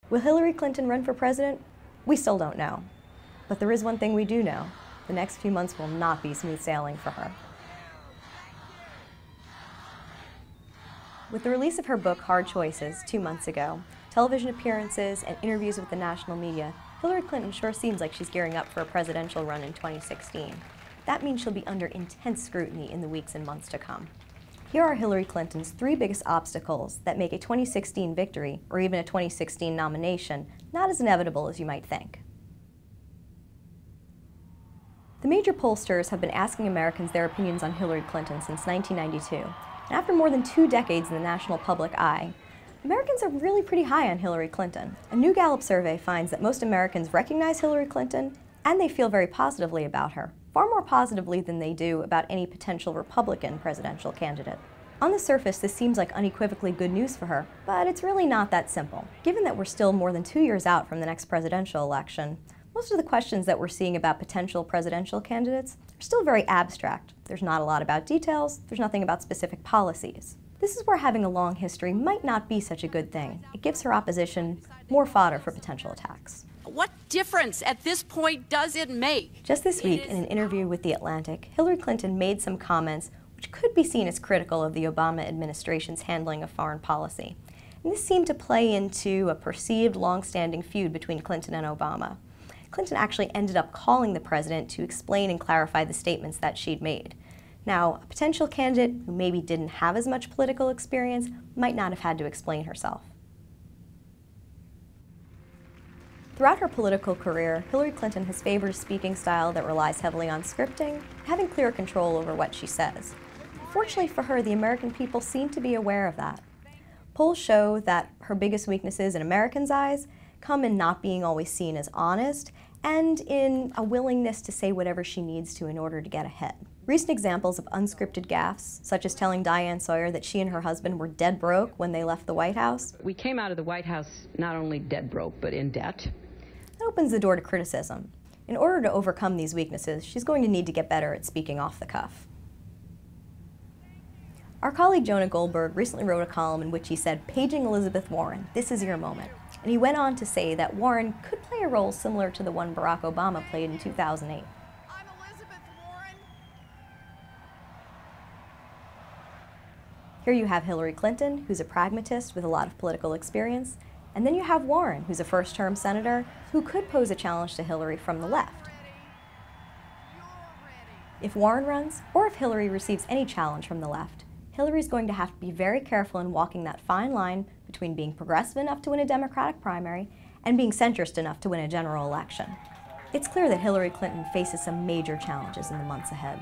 Will Hillary Clinton run for president? We still don't know. But there is one thing we do know. The next few months will not be smooth sailing for her. With the release of her book, Hard Choices, 2 months ago, television appearances and interviews with the national media, Hillary Clinton sure seems like she's gearing up for a presidential run in 2016. That means she'll be under intense scrutiny in the weeks and months to come. Here are Hillary Clinton's 3 biggest obstacles that make a 2016 victory, or even a 2016 nomination, not as inevitable as you might think. The major pollsters have been asking Americans their opinions on Hillary Clinton since 1992. And after more than 2 decades in the national public eye, Americans are really pretty high on Hillary Clinton. A new Gallup survey finds that most Americans recognize Hillary Clinton and they feel very positively about her, far more positively than they do about any potential Republican presidential candidate. On the surface, this seems like unequivocally good news for her, but it's really not that simple. Given that we're still more than 2 years out from the next presidential election, most of the questions that we're seeing about potential presidential candidates are still very abstract. There's not a lot about details, there's nothing about specific policies. This is where having a long history might not be such a good thing. It gives her opposition more fodder for potential attacks. What difference at this point does it make? Just this week, in an interview with The Atlantic, Hillary Clinton made some comments which could be seen as critical of the Obama administration's handling of foreign policy. And this seemed to play into a perceived long-standing feud between Clinton and Obama. Clinton actually ended up calling the president to explain and clarify the statements that she'd made. Now, a potential candidate who maybe didn't have as much political experience might not have had to explain herself. Throughout her political career, Hillary Clinton has favored a speaking style that relies heavily on scripting, having clear control over what she says. Fortunately for her, the American people seem to be aware of that. Polls show that her biggest weaknesses in Americans' eyes come in not being always seen as honest and in a willingness to say whatever she needs to in order to get ahead. Recent examples of unscripted gaffes, such as telling Diane Sawyer that she and her husband were dead broke when they left the White House. We came out of the White House not only dead broke, but in debt. That opens the door to criticism. In order to overcome these weaknesses, she's going to need to get better at speaking off the cuff. Our colleague Jonah Goldberg recently wrote a column in which he said, "Paging Elizabeth Warren, this is your moment." And he went on to say that Warren could play a role similar to the one Barack Obama played in 2008. I'm Elizabeth Warren. Here you have Hillary Clinton, who's a pragmatist with a lot of political experience, and then you have Warren, who's a first-term senator, who could pose a challenge to Hillary from the left. If Warren runs, or if Hillary receives any challenge from the left, Hillary's going to have to be very careful in walking that fine line between being progressive enough to win a Democratic primary and being centrist enough to win a general election. It's clear that Hillary Clinton faces some major challenges in the months ahead.